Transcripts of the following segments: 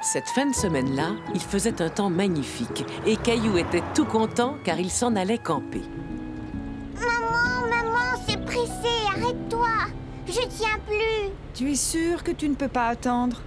Cette fin de semaine-là, il faisait un temps magnifique et Caillou était tout content car il s'en allait camper. Maman, c'est pressé, arrête-toi. Je tiens plus. Tu es sûr que tu ne peux pas attendre?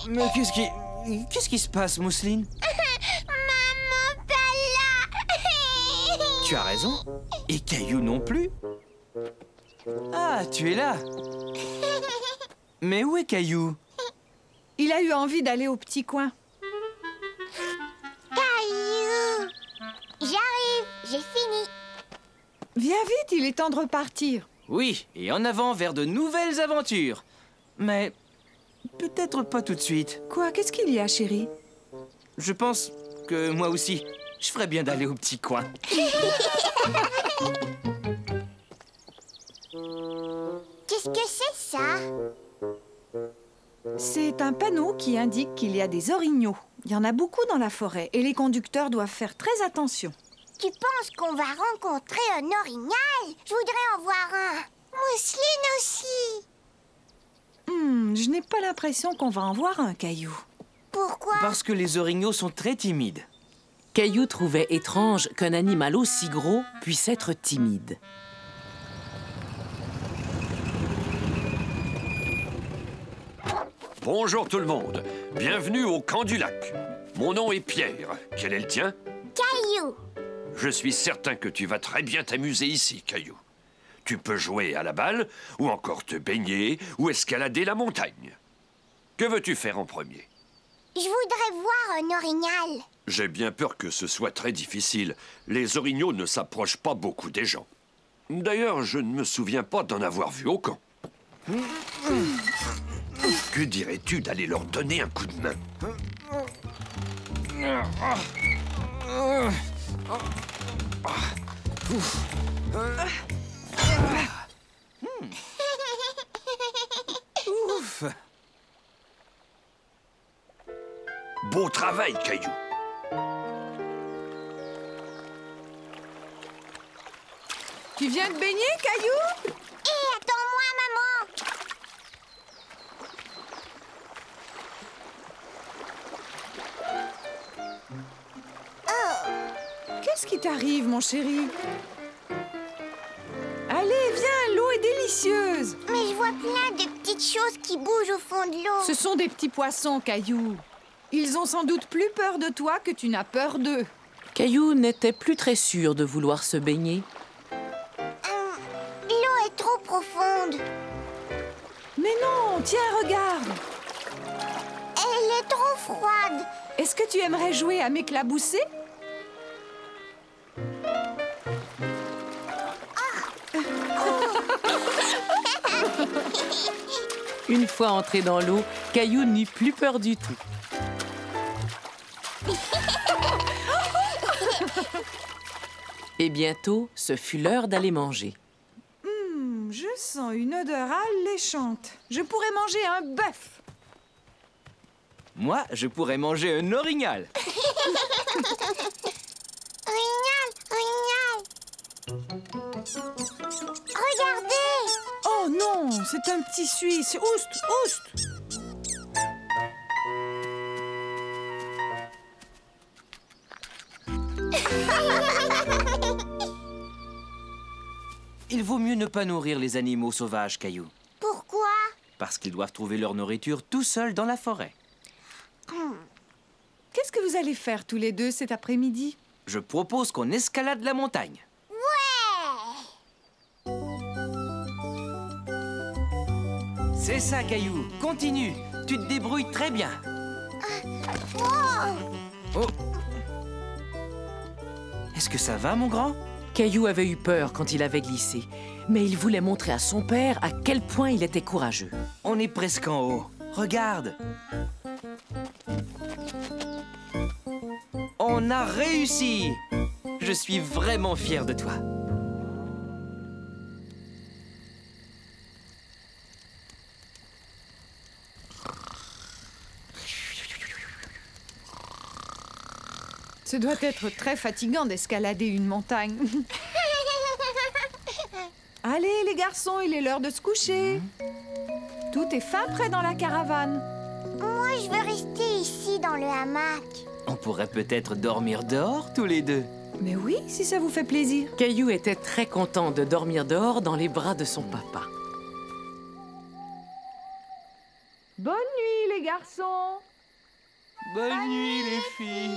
Mais qu'est-ce qui se passe, Mousseline? Maman, pas là. Tu as raison. Et Caillou non plus. Ah, tu es là. Mais où est Caillou? Il a eu envie d'aller au petit coin. Caillou. J'arrive, j'ai fini. Viens vite, il est temps de repartir. Oui, et en avant vers de nouvelles aventures. Mais peut-être pas tout de suite. Quoi? Qu'est-ce qu'il y a, chérie? Je pense que moi aussi, je ferais bien d'aller au petit coin. Qu'est-ce que c'est ça? C'est un panneau qui indique qu'il y a des orignaux. Il y en a beaucoup dans la forêt et les conducteurs doivent faire très attention. Tu penses qu'on va rencontrer un orignal? Je voudrais en voir un. Mousseline aussi. Je n'ai pas l'impression qu'on va en voir un, Caillou. Pourquoi? Parce que les orignaux sont très timides. Caillou trouvait étrange qu'un animal aussi gros puisse être timide. Bonjour tout le monde, bienvenue au camp du lac. Mon nom est Pierre, quel est le tien? Caillou. Je suis certain que tu vas très bien t'amuser ici, Caillou. Tu peux jouer à la balle, ou encore te baigner, ou escalader la montagne. Que veux-tu faire en premier? Je voudrais voir un orignal. J'ai bien peur que ce soit très difficile. Les orignaux ne s'approchent pas beaucoup des gens. D'ailleurs, je ne me souviens pas d'en avoir vu au camp. Que dirais-tu d'aller leur donner un coup de main? Ouf! Beau travail, Caillou. Tu viens de baigner, Caillou? Hé, attends-moi, maman. Qu'est-ce qui t'arrive, mon chéri? Allez, viens, l'eau est délicieuse. Mais je vois plein de petites choses qui bougent au fond de l'eau. Ce sont des petits poissons, Caillou. Ils ont sans doute plus peur de toi que tu n'as peur d'eux. Caillou n'était plus très sûr de vouloir se baigner. L'eau est trop profonde. Mais non, tiens, regarde. Elle est trop froide. Est-ce que tu aimerais jouer à m'éclabousser? Une fois entré dans l'eau, Caillou n'eut plus peur du tout. Et bientôt, ce fut l'heure d'aller manger. Je sens une odeur alléchante. Je pourrais manger un bœuf. Moi, je pourrais manger un orignal. Orignal. Regardez. Oh non, c'est un petit Suisse. Oust, oust. Il vaut mieux ne pas nourrir les animaux sauvages, Caillou. Pourquoi? Parce qu'ils doivent trouver leur nourriture tout seuls dans la forêt. Qu'est-ce que vous allez faire tous les deux cet après-midi? Je propose qu'on escalade la montagne. Ouais. C'est ça, Caillou. Continue. Tu te débrouilles très bien. Oh. Est-ce que ça va, mon grand? Caillou avait eu peur quand il avait glissé, mais il voulait montrer à son père à quel point il était courageux. On est presque en haut. Regarde. On a réussi. Je suis vraiment fier de toi. Ce doit être très fatigant d'escalader une montagne. Allez, les garçons, il est l'heure de se coucher. Tout est fin prêt dans la caravane. Moi, je veux rester ici dans le hamac. On pourrait peut-être dormir dehors, tous les deux. Mais oui, si ça vous fait plaisir. Caillou était très content de dormir dehors dans les bras de son papa. Bonne nuit, les garçons. Bonne nuit, les filles.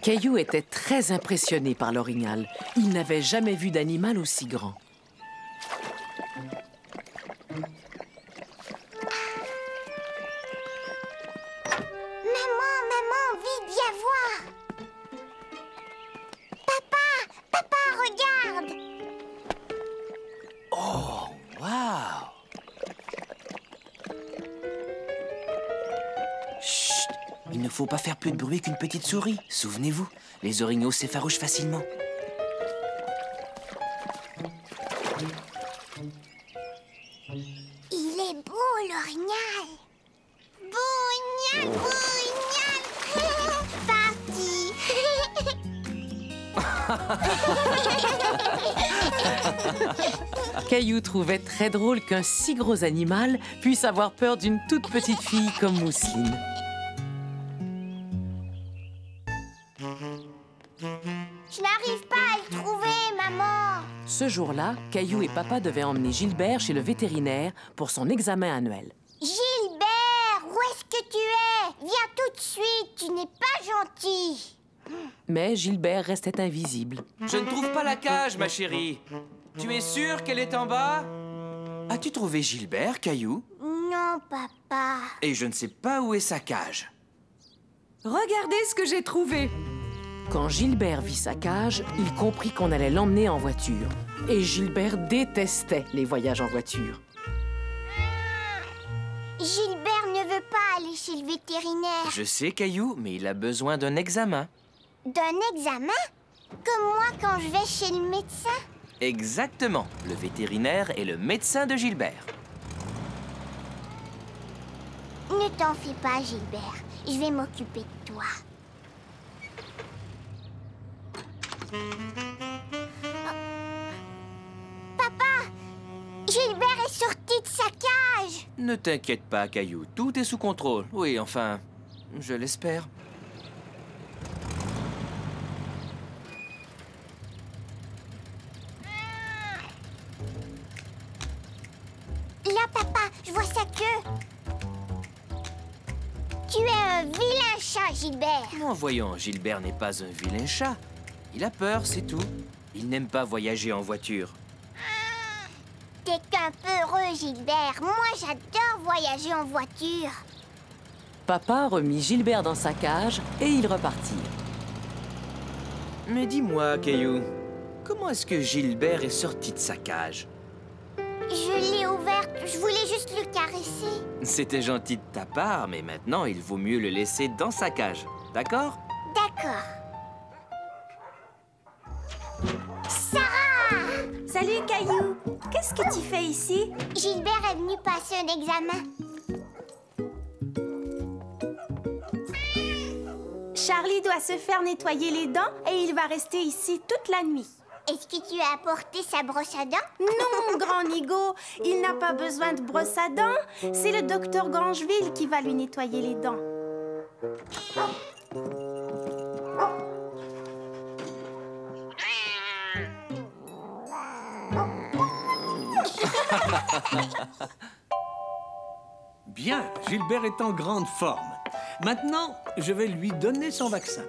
Caillou était très impressionné par l'orignal. Il n'avait jamais vu d'animal aussi grand. Maman, vite, viens voir. Papa, regarde. Waouh! Chut! Il ne faut pas faire plus de bruit qu'une petite souris. Souvenez-vous, les orignaux s'effarouchent facilement. Il est beau, l'orignal. Bougnac. Parti. Caillou trouvait très drôle qu'un si gros animal puisse avoir peur d'une toute petite fille comme Mousseline. Je n'arrive pas à le trouver, maman. Ce jour-là, Caillou et papa devaient emmener Gilbert chez le vétérinaire pour son examen annuel. Gilbert, où est-ce que tu es? Viens tout de suite, tu n'es pas gentil. Mais Gilbert restait invisible. Je ne trouve pas la cage, ma chérie. Tu es sûre qu'elle est en bas? As-tu trouvé Gilbert, Caillou? Non, papa. Et je ne sais pas où est sa cage. Regardez ce que j'ai trouvé. Quand Gilbert vit sa cage, il comprit qu'on allait l'emmener en voiture. Et Gilbert détestait les voyages en voiture. Gilbert ne veut pas aller chez le vétérinaire. Je sais, Caillou, mais il a besoin d'un examen. D'un examen? Comme moi quand je vais chez le médecin? Exactement. Le vétérinaire est le médecin de Gilbert. Ne t'en fais pas, Gilbert. Je vais m'occuper de toi. Papa! Gilbert est sorti de sa cage! Ne t'inquiète pas, Caillou. Tout est sous contrôle. Oui, enfin, je l'espère. Là, papa, je vois sa queue. Tu es un vilain chat, Gilbert. Non, voyons, Gilbert n'est pas un vilain chat. Il a peur, c'est tout. Il n'aime pas voyager en voiture. T'es qu'un peu heureux, Gilbert. Moi, j'adore voyager en voiture. Papa remit Gilbert dans sa cage et ils repartirent. Mais dis-moi, Caillou, comment est-ce que Gilbert est sorti de sa cage? Je l'ai ouverte. Je voulais juste le caresser. C'était gentil de ta part, mais maintenant, il vaut mieux le laisser dans sa cage. D'accord? D'accord. Sarah! Salut, Caillou. Qu'est-ce que tu fais ici? Gilbert est venu passer un examen. Charlie doit se faire nettoyer les dents et il va rester ici toute la nuit. Est-ce que tu as apporté sa brosse à dents? Non, grand Nigo, il n'a pas besoin de brosse à dents. C'est le docteur Grangeville qui va lui nettoyer les dents. Bien, Gilbert est en grande forme. Maintenant, je vais lui donner son vaccin.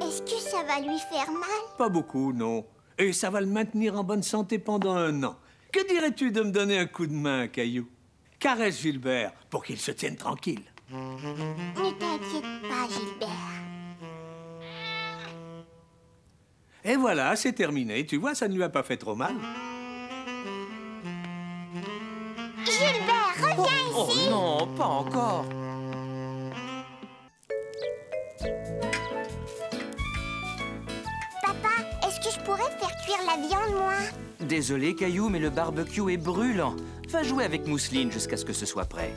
Est-ce que ça va lui faire mal? Pas beaucoup, non. Et ça va le maintenir en bonne santé pendant 1 an. Que dirais-tu de me donner un coup de main, Caillou? Caresse Gilbert pour qu'il se tienne tranquille. Ne t'inquiète pas, Gilbert. Et voilà, c'est terminé. Tu vois, ça ne lui a pas fait trop mal. Non, pas encore. Papa, est-ce que je pourrais faire cuire la viande, moi? Désolé, Caillou, mais le barbecue est brûlant. Va jouer avec Mousseline jusqu'à ce que ce soit prêt.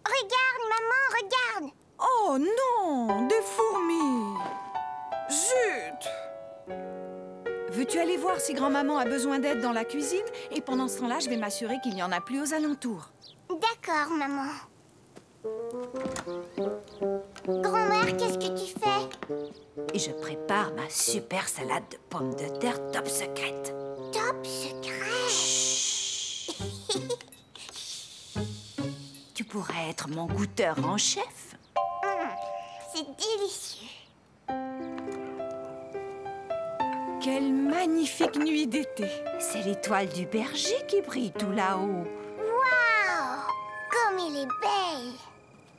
Regarde, maman, regarde! Oh non, des fourmis! Zut! Veux-tu aller voir si grand-maman a besoin d'aide dans la cuisine? Et pendant ce temps-là, je vais m'assurer qu'il n'y en a plus aux alentours. D'accord, maman. Grand-mère, qu'est-ce que tu fais? Et je prépare ma super salade de pommes de terre top secrète. Top secret! Tu pourrais être mon goûteur en chef. C'est délicieux. Quelle magnifique nuit d'été! C'est l'étoile du berger qui brille tout là-haut. Waouh! Comme il est belle!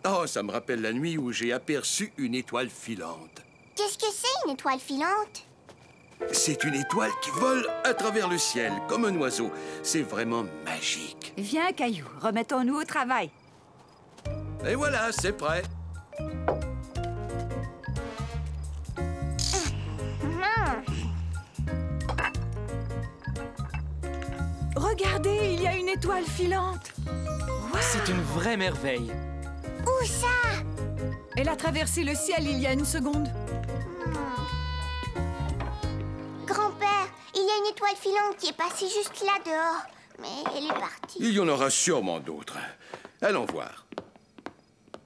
Oh, ça me rappelle la nuit où j'ai aperçu une étoile filante. Qu'est-ce que c'est, une étoile filante? C'est une étoile qui vole à travers le ciel, comme un oiseau. C'est vraiment magique. Viens, Caillou, remettons-nous au travail. Et voilà, c'est prêt. Regardez, il y a une étoile filante! C'est une vraie merveille. Où ça? Elle a traversé le ciel il y a une seconde. Grand-père, il y a une étoile filante qui est passée juste là dehors. Mais elle est partie. Il y en aura sûrement d'autres. Allons voir.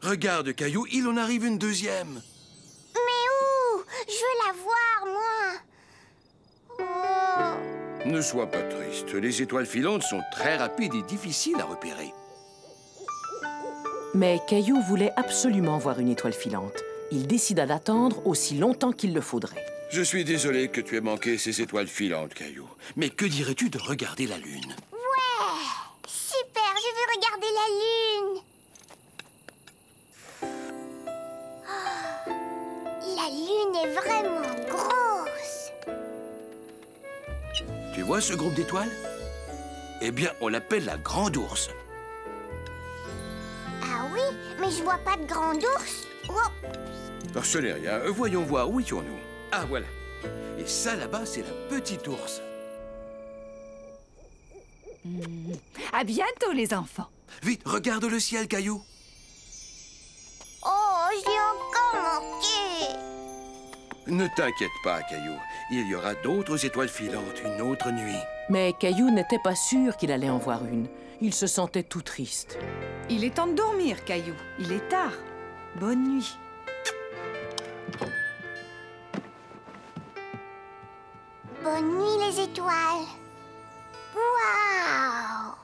Regarde, Caillou, il en arrive une deuxième. Mais où? Je veux la voir, moi. Oh. Ne sois pas triste. Les étoiles filantes sont très rapides et difficiles à repérer. Mais Caillou voulait absolument voir une étoile filante. Il décida d'attendre aussi longtemps qu'il le faudrait. Je suis désolé que tu aies manqué ces étoiles filantes, Caillou. Mais que dirais-tu de regarder la Lune? Ouais! Super, je veux regarder la Lune. Oh, la Lune est vraiment grosse. Tu vois ce groupe d'étoiles? Eh bien, on l'appelle la Grande Ourse. Ah oui, mais je vois pas de grand ours. Oh. Ce n'est rien. Voyons voir, où étions-nous? Ah, voilà. Et ça, là-bas, c'est la Petite Ourse. À bientôt, les enfants. Vite, regarde le ciel, Caillou. Oh, j'ai encore manqué. Ne t'inquiète pas, Caillou. Il y aura d'autres étoiles filantes une autre nuit. Mais Caillou n'était pas sûr qu'il allait en voir une. Il se sentait tout triste. Il est temps de dormir, Caillou. Il est tard. Bonne nuit. Bonne nuit, les étoiles. Waouh!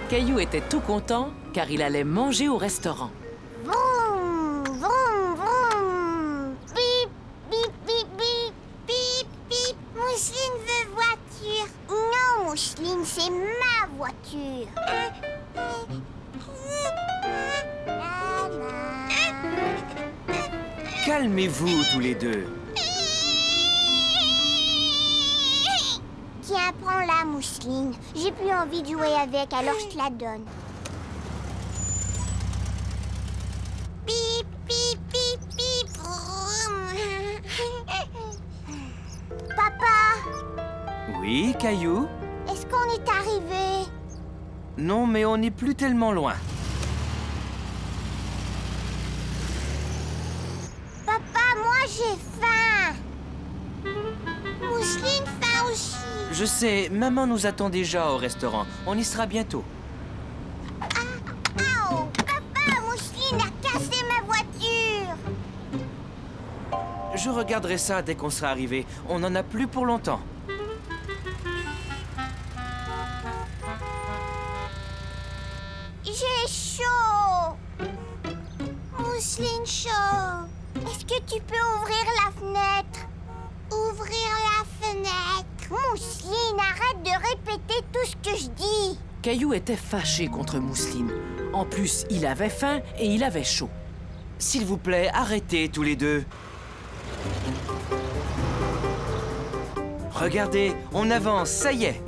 Caillou était tout content car il allait manger au restaurant. Vroom, vroom, vroom. Bip, bip, bip, bip, bip, bip. Mousseline veut voiture. Non, Mousseline, c'est ma voiture. Calmez-vous tous les deux. Tiens, prends-la, Mousseline. J'ai plus envie de jouer avec, alors je te la donne. Bip, bip, bip, bip. Vroom. Papa, Oui, Caillou? est-ce qu'on est arrivé? Non, mais on n'est plus tellement loin. Papa, moi j'ai faim. Mousseline faim aussi. Je sais, maman nous attend déjà au restaurant. On y sera bientôt. Oh, papa, Mousseline a cassé ma voiture. Je regarderai ça dès qu'on sera arrivé. On n'en a plus pour longtemps. J'ai chaud. Mousseline chaud. Est-ce que tu peux ouvrir la fenêtre? Ouvrir la fenêtre. Mousseline, arrête de répéter tout ce que je dis. Caillou était fâché contre Mousseline. En plus, il avait faim et il avait chaud. S'il vous plaît, arrêtez tous les deux. Regardez, on avance, ça y est.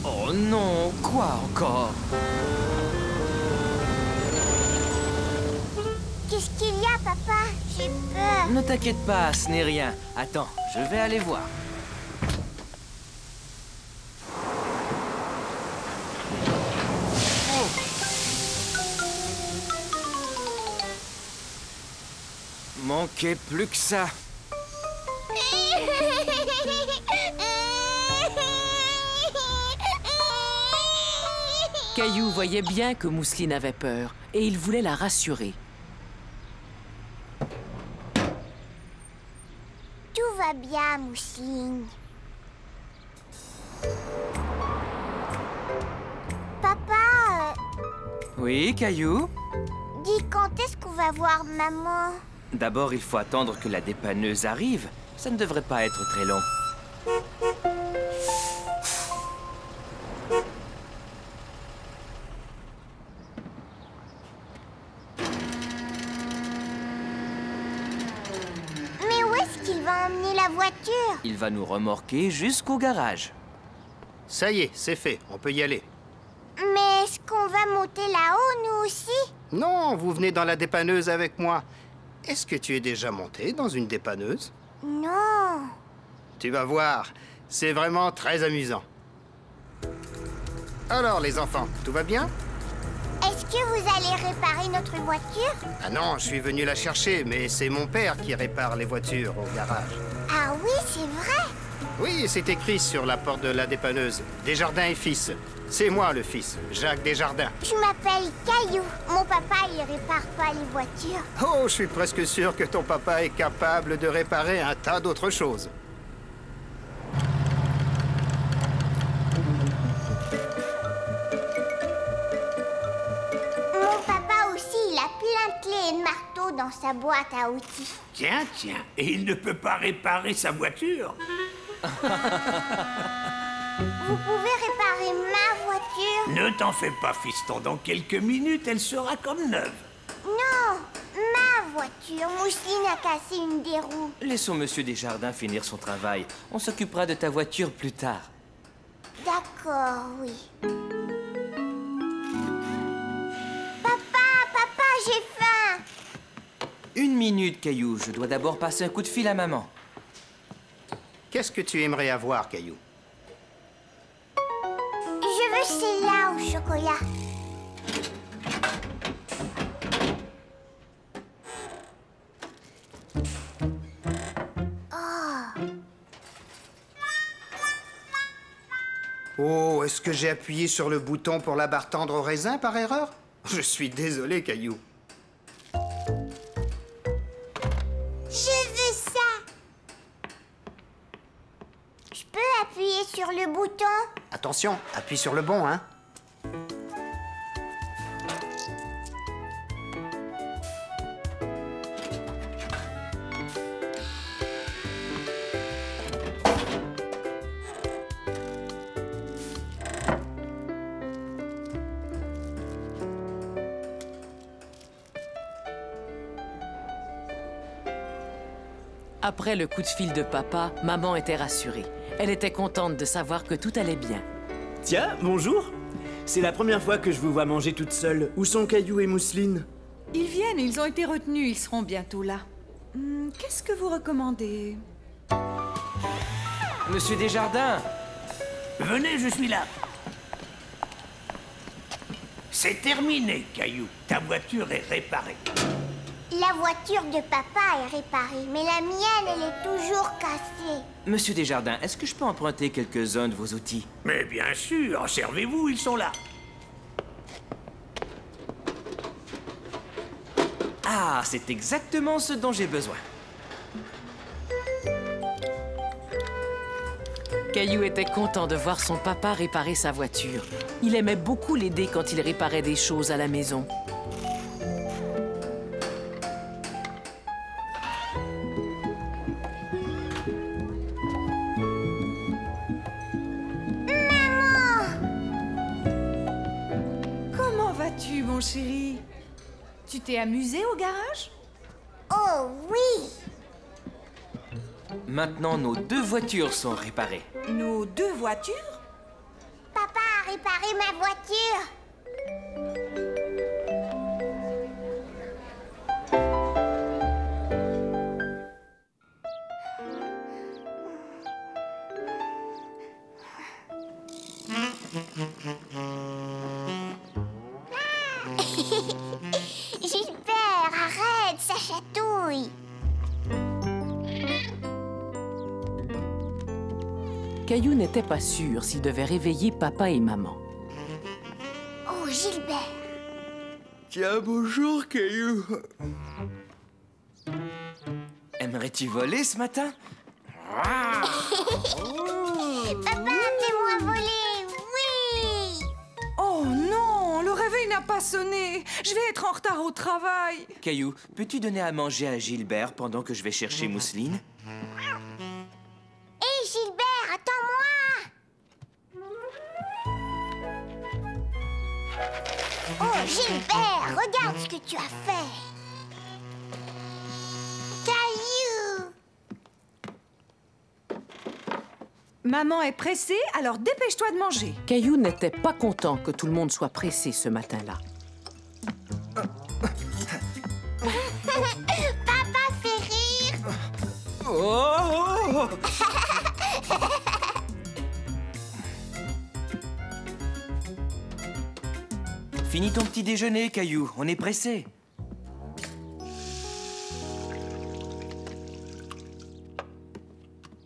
Oh non, quoi encore? Qu'est-ce qu'il y a, papa? J'ai peur. Ne t'inquiète pas, ce n'est rien. Attends, je vais aller voir. Manquait plus que ça. Caillou voyait bien que Mousseline avait peur et il voulait la rassurer. Tout va bien, Mousseline. Papa, Oui, Caillou? dis quand est-ce qu'on va voir maman? D'abord, il faut attendre que la dépanneuse arrive. Ça ne devrait pas être très long. Mais où est-ce qu'il va emmener la voiture? Il va nous remorquer jusqu'au garage. Ça y est, c'est fait. On peut y aller. Mais est-ce qu'on va monter là-haut, nous aussi? Non, vous venez dans la dépanneuse avec moi. Est-ce que tu es déjà monté dans une dépanneuse? Non. Tu vas voir, c'est vraiment très amusant. Alors, les enfants, tout va bien? Est-ce que vous allez réparer notre voiture? Ah non, je suis venu la chercher, mais c'est mon père qui répare les voitures au garage. Ah oui, c'est vrai. Oui, c'est écrit sur la porte de la dépanneuse. Desjardins et fils. C'est moi le fils, Jacques Desjardins. Je m'appelle Caillou. Mon papa, il répare pas les voitures. Oh, je suis presque sûr que ton papa est capable de réparer un tas d'autres choses. Mon papa aussi, il a plein de clés et de marteaux dans sa boîte à outils. Tiens, et il ne peut pas réparer sa voiture? Vous pouvez réparer ma voiture? Ne t'en fais pas, fiston. Dans quelques minutes, elle sera comme neuve. Non, ma voiture. Mousseline a cassé une des roues. Laissons Monsieur Desjardins finir son travail. On s'occupera de ta voiture plus tard. D'accord, oui. Papa, j'ai faim. Une minute, Caillou. Je dois d'abord passer un coup de fil à maman. Qu'est-ce que tu aimerais avoir, Caillou? Je veux celle-là au chocolat. Oh, est-ce que j'ai appuyé sur le bouton pour la barre tendre au raisin par erreur? Je suis désolé, Caillou. Je veux ça. Je peux appuyer sur le bouton? Attention, appuie sur le bon, hein? Après le coup de fil de papa, maman était rassurée. Elle était contente de savoir que tout allait bien. Tiens, bonjour. C'est la première fois que je vous vois manger toute seule. Où sont Caillou et Mousseline? Ils viennent, ils ont été retenus, ils seront bientôt là. Qu'est-ce que vous recommandez? Monsieur Desjardins! Venez, je suis là. C'est terminé, Caillou. Ta voiture est réparée. La voiture de papa est réparée, mais la mienne, elle est toujours cassée. Monsieur Desjardins, est-ce que je peux emprunter quelques-uns de vos outils? Mais bien sûr, servez-vous, ils sont là. Ah, c'est exactement ce dont j'ai besoin. Caillou était content de voir son papa réparer sa voiture. Il aimait beaucoup l'aider quand il réparait des choses à la maison. Comment vas-tu, mon chéri? Tu t'es amusé au garage? Oh oui! Maintenant, nos 2 voitures sont réparées. Nos 2 voitures? Papa a réparé ma voiture. Gilbert, arrête, ça chatouille. Caillou n'était pas sûr s'il devait réveiller papa et maman. Oh, Gilbert. Tiens, bonjour, Caillou. Aimerais-tu voler ce matin? Papa, fais-moi voler, oui! Oh non, le réveil n'a pas sonné. Je vais être en retard au travail. Caillou, peux-tu donner à manger à Gilbert pendant que je vais chercher Mousseline? Hé, Gilbert, attends-moi! Oh, Gilbert, regarde ce que tu as fait! Caillou! Maman est pressée, alors dépêche-toi de manger. Caillou n'était pas content que tout le monde soit pressé ce matin-là. Papa fait rire! Oh! Finis ton petit déjeuner, Caillou. On est pressé.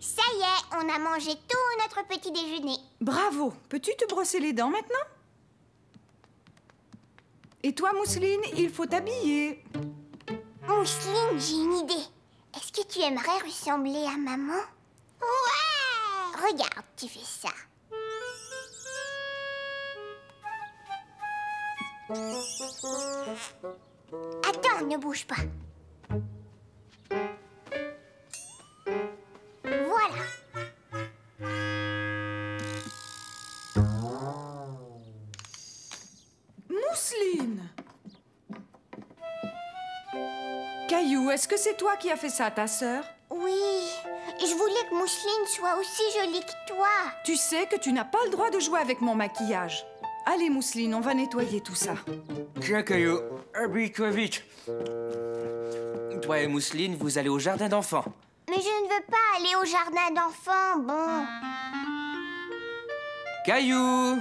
Ça y est, on a mangé tout notre petit déjeuner. Bravo. Peux-tu te brosser les dents maintenant? Et toi, Mousseline, il faut t'habiller. Mousseline, j'ai une idée. Est-ce que tu aimerais ressembler à maman? Ouais! Regarde, tu fais ça. Attends, ne bouge pas. Voilà. Mousseline! Caillou, est-ce que c'est toi qui as fait ça à ta sœur? Oui, je voulais que Mousseline soit aussi jolie que toi. Tu sais que tu n'as pas le droit de jouer avec mon maquillage. Allez, Mousseline, on va nettoyer tout ça. Tiens, Caillou, habille-toi vite. Toi et Mousseline, vous allez au jardin d'enfants. Mais je ne veux pas aller au jardin d'enfants, bon. Caillou!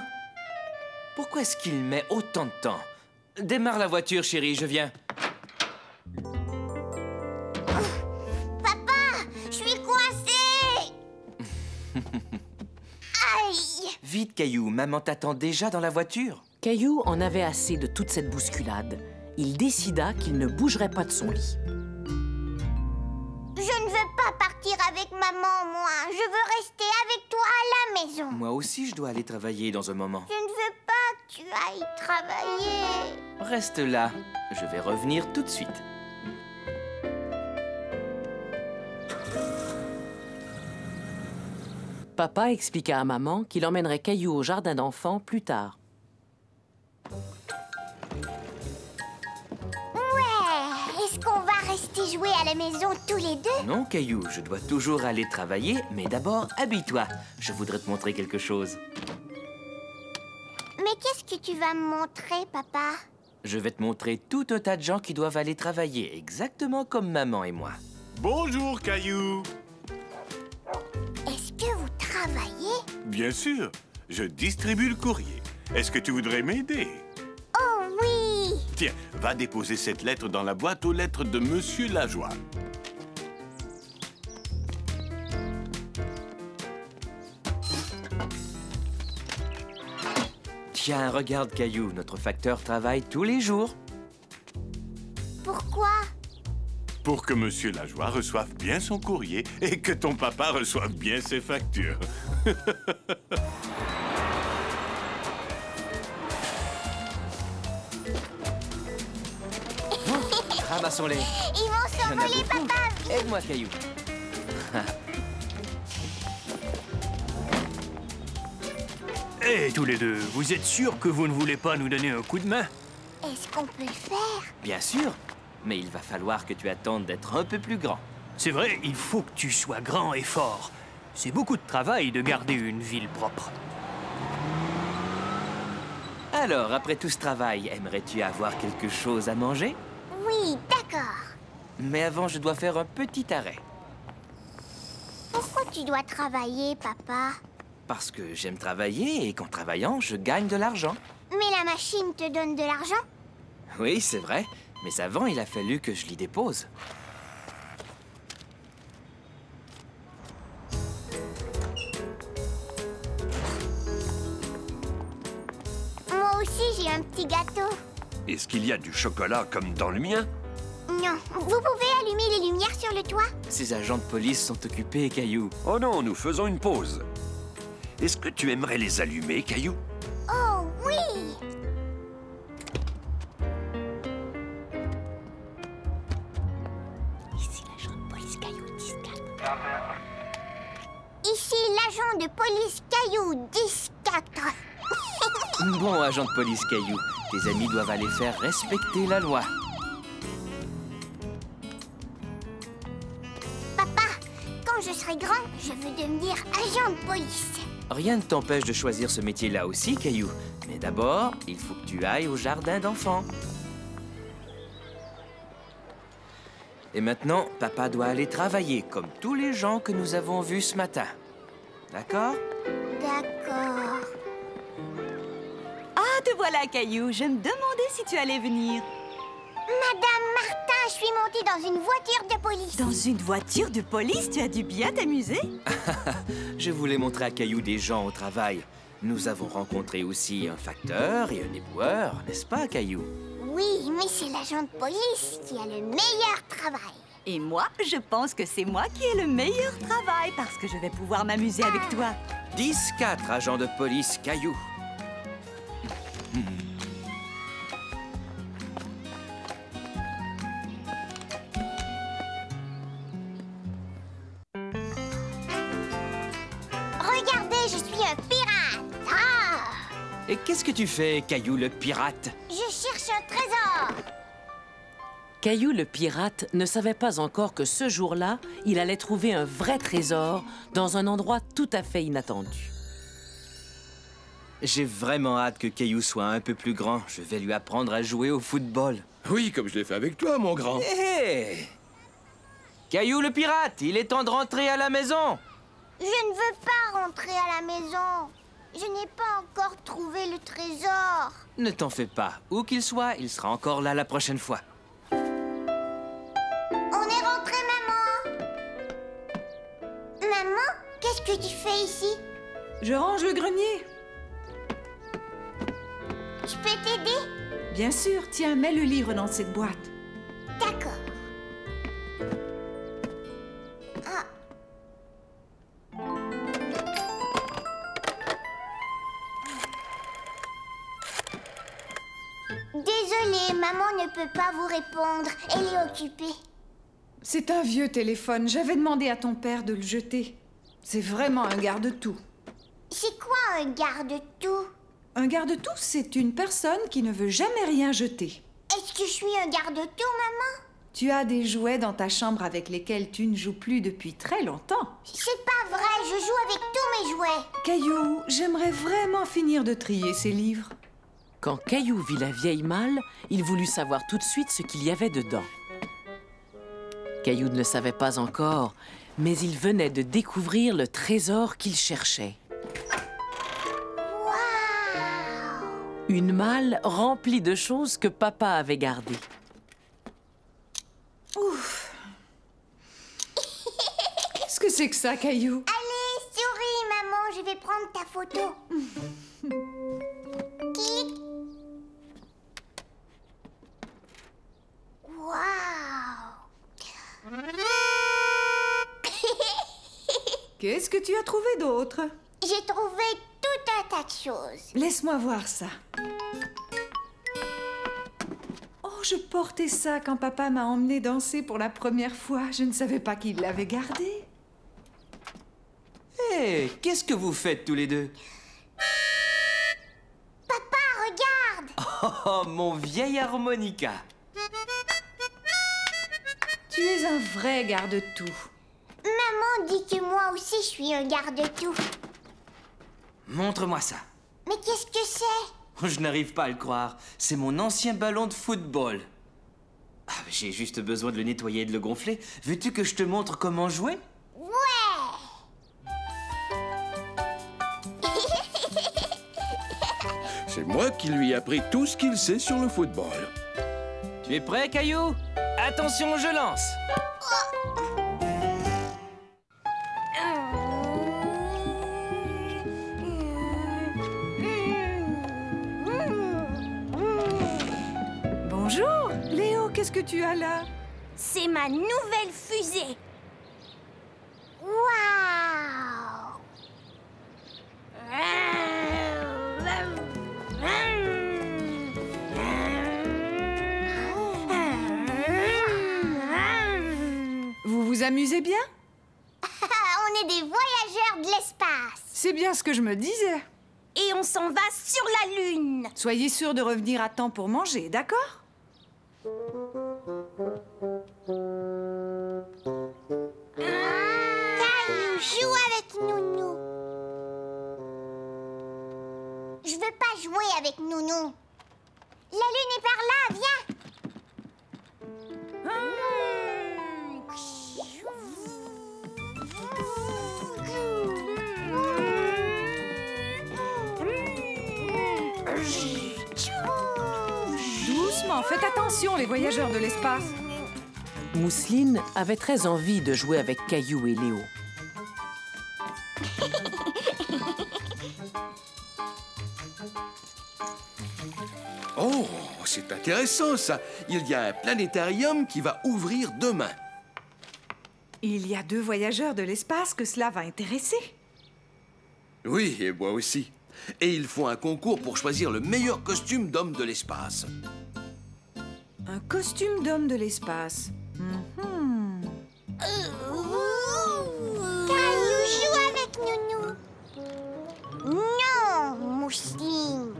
Pourquoi est-ce qu'il met autant de temps? Démarre la voiture, chérie, je viens. Papa, je suis coincée. Aïe! Vite, Caillou, maman t'attend déjà dans la voiture. Caillou en avait assez de toute cette bousculade. Il décida qu'il ne bougerait pas de son lit. Je ne veux pas partir avec maman, moi. Je veux rester avec toi à la maison. Moi aussi, je dois aller travailler dans un moment. Je ne veux pas que tu ailles travailler. Reste là, je vais revenir tout de suite. Papa expliqua à maman qu'il emmènerait Caillou au jardin d'enfants plus tard. Ouais, est-ce qu'on va rester jouer à la maison tous les deux? Non, Caillou, je dois toujours aller travailler, mais d'abord, habille-toi. Je voudrais te montrer quelque chose. Mais qu'est-ce que tu vas me montrer, papa? Je vais te montrer tout un tas de gens qui doivent aller travailler, exactement comme maman et moi. Bonjour, Caillou. Est-ce que vous travaillez? Bien sûr, je distribue le courrier. Est-ce que tu voudrais m'aider? Oh oui! Tiens, va déposer cette lettre dans la boîte aux lettres de Monsieur Lajoie. Tiens, regarde, Caillou, notre facteur travaille tous les jours. Pourquoi? Pour que Monsieur Lajoie reçoive bien son courrier et que ton papa reçoive bien ses factures. Ramassons-les. Ils vont s'envoler, papa! Aide-moi, Caillou. Hé, tous les deux, vous êtes sûrs que vous ne voulez pas nous donner un coup de main? Est-ce qu'on peut le faire? Bien sûr, mais il va falloir que tu attendes d'être un peu plus grand. C'est vrai, il faut que tu sois grand et fort. C'est beaucoup de travail de garder une ville propre. Alors, après tout ce travail, aimerais-tu avoir quelque chose à manger? Oui, d'accord. Mais avant, je dois faire un petit arrêt. Pourquoi tu dois travailler, papa? Parce que j'aime travailler et qu'en travaillant, je gagne de l'argent. Mais la machine te donne de l'argent? Oui, c'est vrai. Mais avant, il a fallu que je l'y dépose. Moi aussi, j'ai un petit gâteau. Est-ce qu'il y a du chocolat comme dans le mien? Non. Vous pouvez allumer les lumières sur le toit? Ces agents de police sont occupés, Caillou. Oh non, nous faisons une pause. Est-ce que tu aimerais les allumer, Caillou? Oh oui! Ici l'agent de police Caillou 10-4. Ici l'agent de police Caillou 10-4. Bon, agent de police Caillou, tes amis doivent aller faire respecter la loi. Papa, quand je serai grand, je veux devenir agent de police. Rien ne t'empêche de choisir ce métier-là aussi, Caillou. Mais d'abord, il faut que tu ailles au jardin d'enfants. Et maintenant, papa doit aller travailler, comme tous les gens que nous avons vus ce matin. D'accord? D'accord. Ah, te voilà, Caillou. Je me demandais si tu allais venir. Madame Martin, je suis montée dans une voiture de police. Dans une voiture de police? Tu as dû bien t'amuser? Je voulais montrer à Caillou des gens au travail. Nous avons rencontré aussi un facteur et un éboueur, n'est-ce pas, Caillou? Oui, mais c'est l'agent de police qui a le meilleur travail. Et moi, je pense que c'est moi qui ai le meilleur travail parce que je vais pouvoir m'amuser avec toi. 10-4, agent de police Caillou. Regardez, je suis un pirate. Ah! Et qu'est-ce que tu fais, Caillou le pirate? Je cherche un trésor. Caillou le pirate ne savait pas encore que ce jour-là, il allait trouver un vrai trésor dans un endroit tout à fait inattendu. J'ai vraiment hâte que Caillou soit un peu plus grand. Je vais lui apprendre à jouer au football. Oui, comme je l'ai fait avec toi, mon grand. Hé! Caillou le pirate, il est temps de rentrer à la maison. Je ne veux pas rentrer à la maison. Je n'ai pas encore trouvé le trésor. Ne t'en fais pas. Où qu'il soit, il sera encore là la prochaine fois. On est rentré, maman. Maman, qu'est-ce que tu fais ici? Je range le grenier. Je peux t'aider? Bien sûr. Tiens, mets le livre dans cette boîte. D'accord. Ah. Désolée, maman ne peut pas vous répondre. Elle est occupée. C'est un vieux téléphone. J'avais demandé à ton père de le jeter. C'est vraiment un garde-tout. C'est quoi un garde-tout? Un garde-tout, c'est une personne qui ne veut jamais rien jeter. Est-ce que je suis un garde-tout, maman? Tu as des jouets dans ta chambre avec lesquels tu ne joues plus depuis très longtemps. C'est pas vrai, je joue avec tous mes jouets. Caillou, j'aimerais vraiment finir de trier ces livres. Quand Caillou vit la vieille malle, il voulut savoir tout de suite ce qu'il y avait dedans. Caillou ne le savait pas encore, mais il venait de découvrir le trésor qu'il cherchait. Une malle remplie de choses que papa avait gardées. Ouf! Qu'est-ce que c'est que ça, Caillou? Allez, souris, maman, je vais prendre ta photo. Clic. Waouh! Qu'est-ce que tu as trouvé d'autre? J'ai trouvé tout un tas de choses. Laisse-moi voir ça. Oh, je portais ça quand papa m'a emmené danser pour la première fois. Je ne savais pas qu'il l'avait gardé. Hé, qu'est-ce que vous faites tous les deux? Papa, regarde! Oh, mon vieil harmonica. Tu es un vrai garde-tout. Maman dit que moi aussi je suis un garde-tout. Montre-moi ça. Mais qu'est-ce que c'est? Je n'arrive pas à le croire. C'est mon ancien ballon de football. Ah, j'ai juste besoin de le nettoyer et de le gonfler. Veux-tu que je te montre comment jouer? Ouais! C'est moi qui lui ai appris tout ce qu'il sait sur le football. Tu es prêt, Caillou? Attention, je lance. Bonjour, Léo, qu'est-ce que tu as là? C'est ma nouvelle fusée. Waouh! Vous vous amusez bien? On est des voyageurs de l'espace. C'est bien ce que je me disais. Et on s'en va sur la Lune. Soyez sûr de revenir à temps pour manger, d'accord? Caillou, joue avec Nounou. Je veux pas jouer avec Nounou. La Lune est par là, viens. Doucement, faites attention, les voyageurs de l'espace. Mousseline avait très envie de jouer avec Caillou et Léo. Oh, c'est intéressant ça. Il y a un planétarium qui va ouvrir demain. Il y a 2 voyageurs de l'espace que cela va intéresser. Oui, et moi aussi. Et ils font un concours pour choisir le meilleur costume d'homme de l'espace. Un costume d'homme de l'espace. Caillou, joue avec Nounou. Non, Mousseline.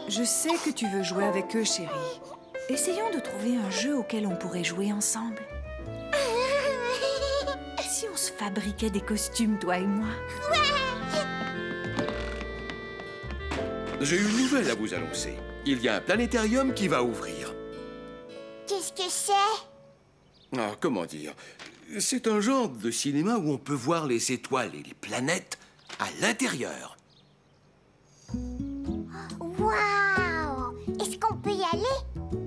Je sais que tu veux jouer avec eux, chérie. Essayons de trouver un jeu auquel on pourrait jouer ensemble. Si on se fabriquait des costumes, toi et moi? J'ai une nouvelle à vous annoncer. Il y a un planétarium qui va ouvrir. Qu'est-ce que c'est? Ah, comment dire? C'est un genre de cinéma où on peut voir les étoiles et les planètes à l'intérieur. Waouh! Est-ce qu'on peut y aller?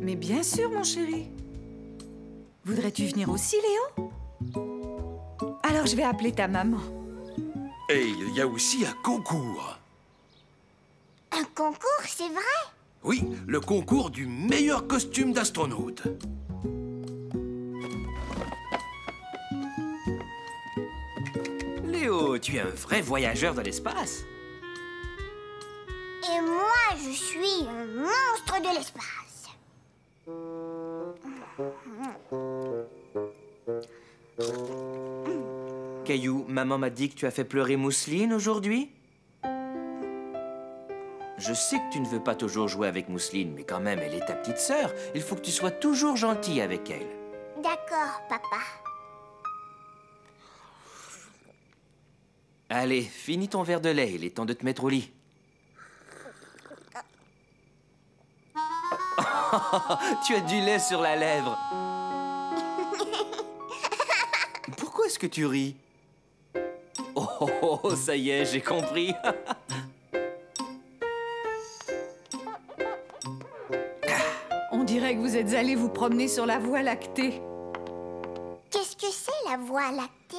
Mais bien sûr, mon chéri. Voudrais-tu venir aussi, Léo? Alors, je vais appeler ta maman. Et il y a aussi un concours. Un concours, c'est vrai? Oui, le concours du meilleur costume d'astronaute. Léo, tu es un vrai voyageur de l'espace. Et moi, je suis un monstre de l'espace. Caillou, maman m'a dit que tu as fait pleurer Mousseline aujourd'hui. Je sais que tu ne veux pas toujours jouer avec Mousseline, mais quand même, elle est ta petite sœur. Il faut que tu sois toujours gentil avec elle. D'accord, papa. Allez, finis ton verre de lait. Il est temps de te mettre au lit. Tu as du lait sur la lèvre. Pourquoi est-ce que tu ris? Oh, ça y est, j'ai compris. On dirait que vous êtes allés vous promener sur la Voie lactée. Qu'est-ce que c'est, la Voie lactée?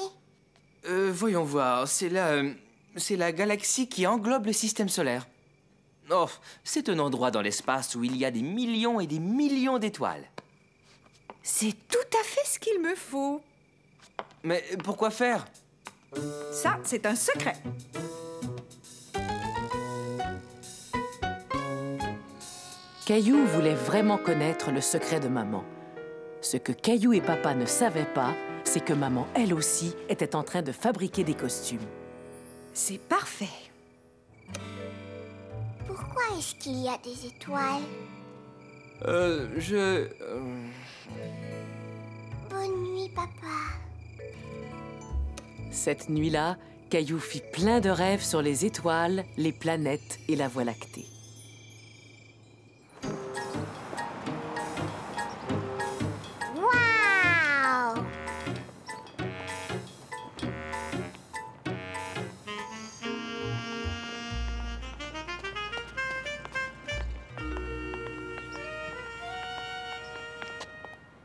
Voyons voir, c'est la galaxie qui englobe le système solaire. Oh, c'est un endroit dans l'espace où il y a des millions et des millions d'étoiles. C'est tout à fait ce qu'il me faut. Mais pourquoi faire? Ça, c'est un secret. Caillou voulait vraiment connaître le secret de maman. Ce que Caillou et papa ne savaient pas, c'est que maman, elle aussi, était en train de fabriquer des costumes. C'est parfait. Pourquoi est-ce qu'il y a des étoiles? Bonne nuit, papa. Cette nuit-là, Caillou fit plein de rêves sur les étoiles, les planètes et la Voie lactée. Waouh!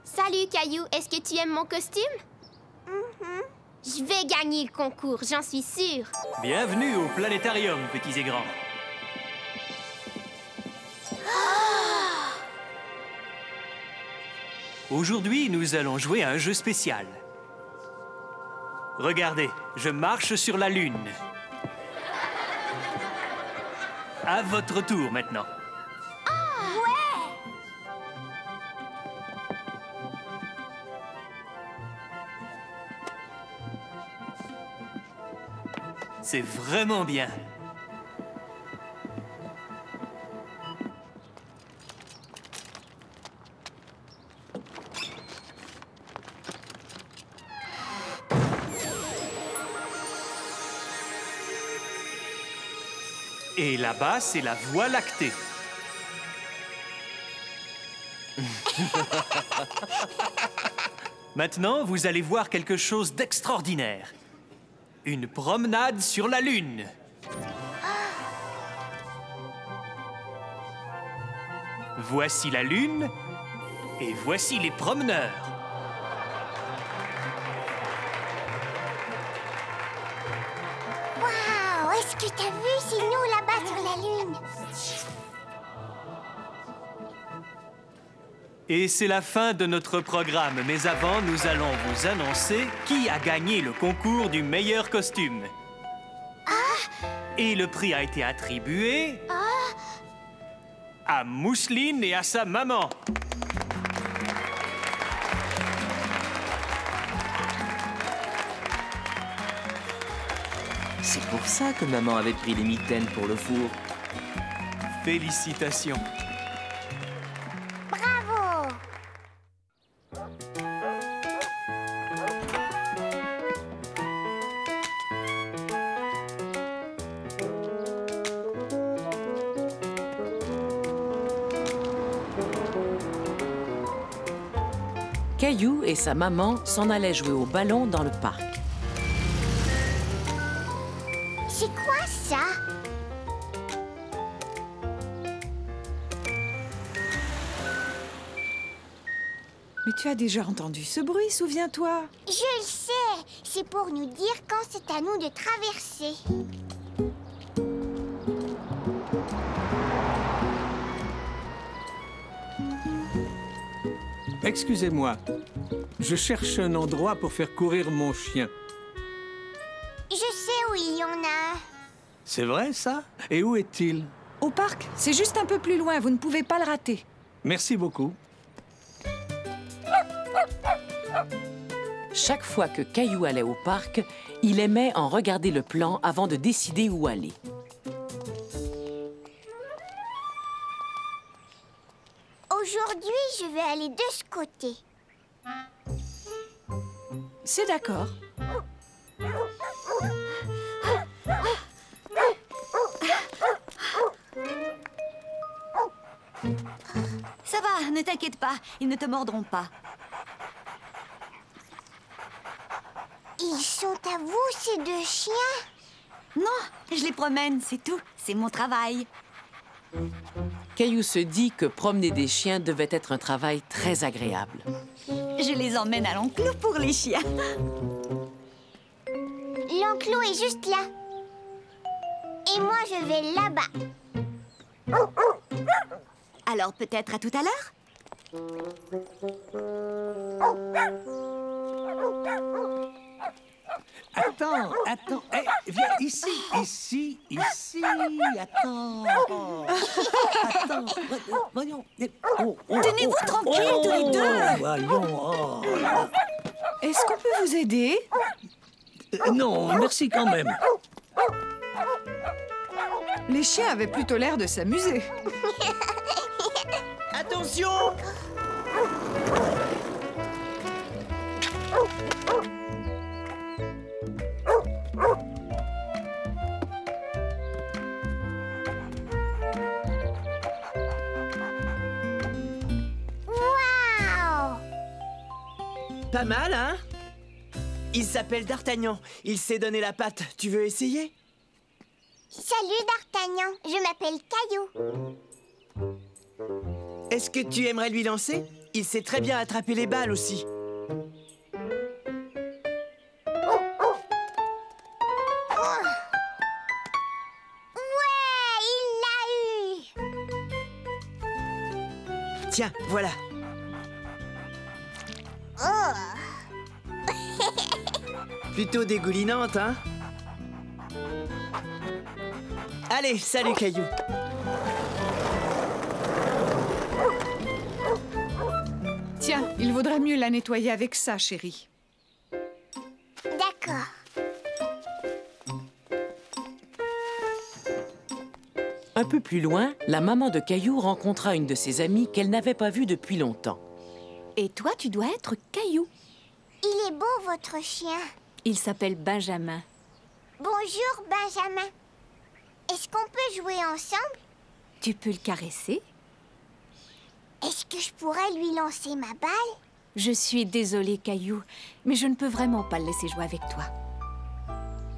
Salut Caillou, est-ce que tu aimes mon costume? Je vais gagner le concours, j'en suis sûre. Bienvenue au planétarium, petits et grands. Aujourd'hui, nous allons jouer à un jeu spécial. Regardez, je marche sur la Lune. À votre tour maintenant. C'est vraiment bien. Et là-bas, c'est la Voie lactée. Maintenant, vous allez voir quelque chose d'extraordinaire. Une promenade sur la Lune. Voici la Lune et voici les promeneurs. Waouh! Est-ce que t'as vu? C'est nous là-bas sur la Lune. Et c'est la fin de notre programme. Mais avant, nous allons vous annoncer qui a gagné le concours du meilleur costume. Et le prix a été attribué à Mousseline et à sa maman. C'est pour ça que maman avait pris les mitaines pour le four. Félicitations. Bravo! Caillou et sa maman s'en allaient jouer au ballon dans le parc. C'est quoi ça? Mais tu as déjà entendu ce bruit, souviens-toi. Je le sais. C'est pour nous dire quand c'est à nous de traverser. Excusez-moi, je cherche un endroit pour faire courir mon chien. Je sais où il y en a. C'est vrai, ça? Et où est-il? Au parc, c'est juste un peu plus loin, vous ne pouvez pas le rater. Merci beaucoup. Chaque fois que Caillou allait au parc, il aimait en regarder le plan avant de décider où aller. Aujourd'hui, je vais aller de ce côté. C'est d'accord. Ça va, ne t'inquiète pas, ils ne te mordront pas. Ils sont à vous, ces deux chiens? Non, je les promène, c'est tout. C'est mon travail. Caillou se dit que promener des chiens devait être un travail très agréable. Je les emmène à l'enclos pour les chiens. L'enclos est juste là. Et moi, je vais là-bas. Alors peut-être à tout à l'heure? Attends, viens ici, attends. Attends, voyons. Tenez-vous tranquille, tous les deux. Voyons, Est-ce qu'on peut vous aider? Non, merci quand même. Les chiens avaient plutôt l'air de s'amuser. Attention! Waouh! Pas mal, hein? Il s'appelle D'Artagnan. Il sait donner la patte. Tu veux essayer? Salut D'Artagnan, je m'appelle Caillou. Est-ce que tu aimerais lui lancer? Il sait très bien attraper les balles aussi. Ouais, il l'a eu! Tiens, voilà. Oh! Plutôt dégoulinante, hein? Allez, salut Caillou. Tiens, il vaudrait mieux la nettoyer avec ça, chérie. D'accord. Un peu plus loin, la maman de Caillou rencontra une de ses amies qu'elle n'avait pas vue depuis longtemps. Et toi, tu dois être Caillou. Il est beau, votre chien. Il s'appelle Benjamin. Bonjour, Benjamin. Est-ce qu'on peut jouer ensemble? Tu peux le caresser? Est-ce que je pourrais lui lancer ma balle? Je suis désolée, Caillou, mais je ne peux vraiment pas le laisser jouer avec toi.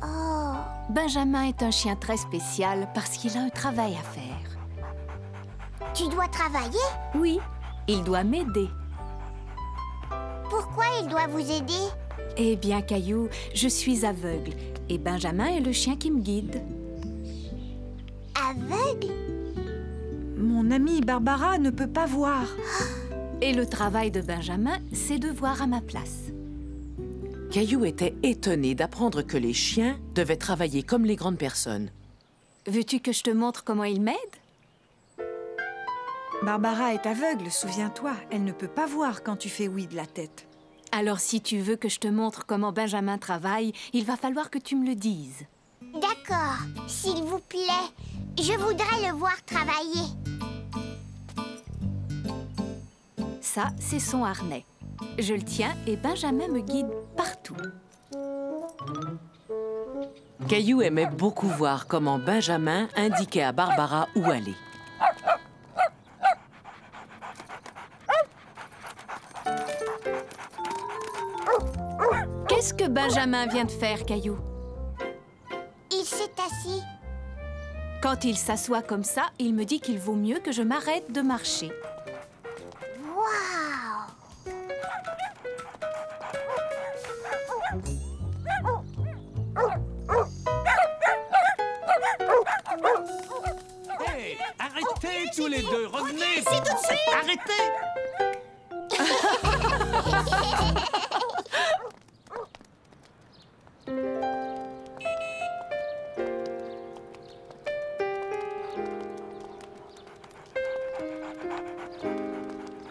Oh. Benjamin est un chien très spécial parce qu'il a un travail à faire. Tu dois travailler? Oui, il doit m'aider. Pourquoi il doit vous aider? Eh bien, Caillou, je suis aveugle et Benjamin est le chien qui me guide. Aveugle? Mon amie Barbara ne peut pas voir. Et le travail de Benjamin, c'est de voir à ma place. Caillou était étonné d'apprendre que les chiens devaient travailler comme les grandes personnes. Veux-tu que je te montre comment il m'aide? Barbara est aveugle, souviens-toi. Elle ne peut pas voir quand tu fais oui de la tête. Alors, si tu veux que je te montre comment Benjamin travaille, il va falloir que tu me le dises. D'accord, s'il vous plaît. Je voudrais le voir travailler. Ça, c'est son harnais. Je le tiens et Benjamin me guide partout. Caillou aimait beaucoup voir comment Benjamin indiquait à Barbara où aller. Qu'est-ce que Benjamin vient de faire, Caillou? Il s'est assis. Quand il s'assoit comme ça, il me dit qu'il vaut mieux que je m'arrête de marcher. Waouh! Hey, arrêtez tous les deux, revenez! C'est tout de suite! Arrêtez!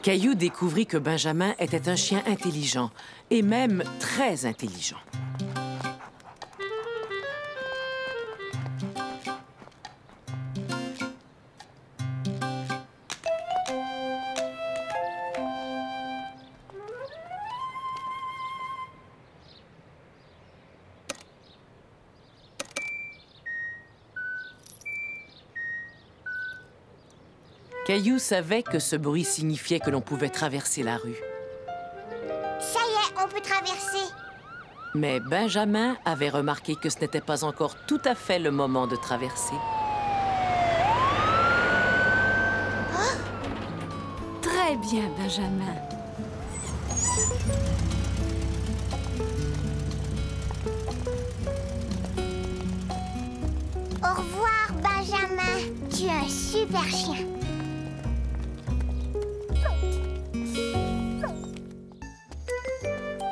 Caillou découvrit que Benjamin était un chien intelligent, et même très intelligent. Caillou savait que ce bruit signifiait que l'on pouvait traverser la rue. Ça y est, on peut traverser. Mais Benjamin avait remarqué que ce n'était pas encore tout à fait le moment de traverser. Très bien, Benjamin. Au revoir, Benjamin. Tu es un super chien.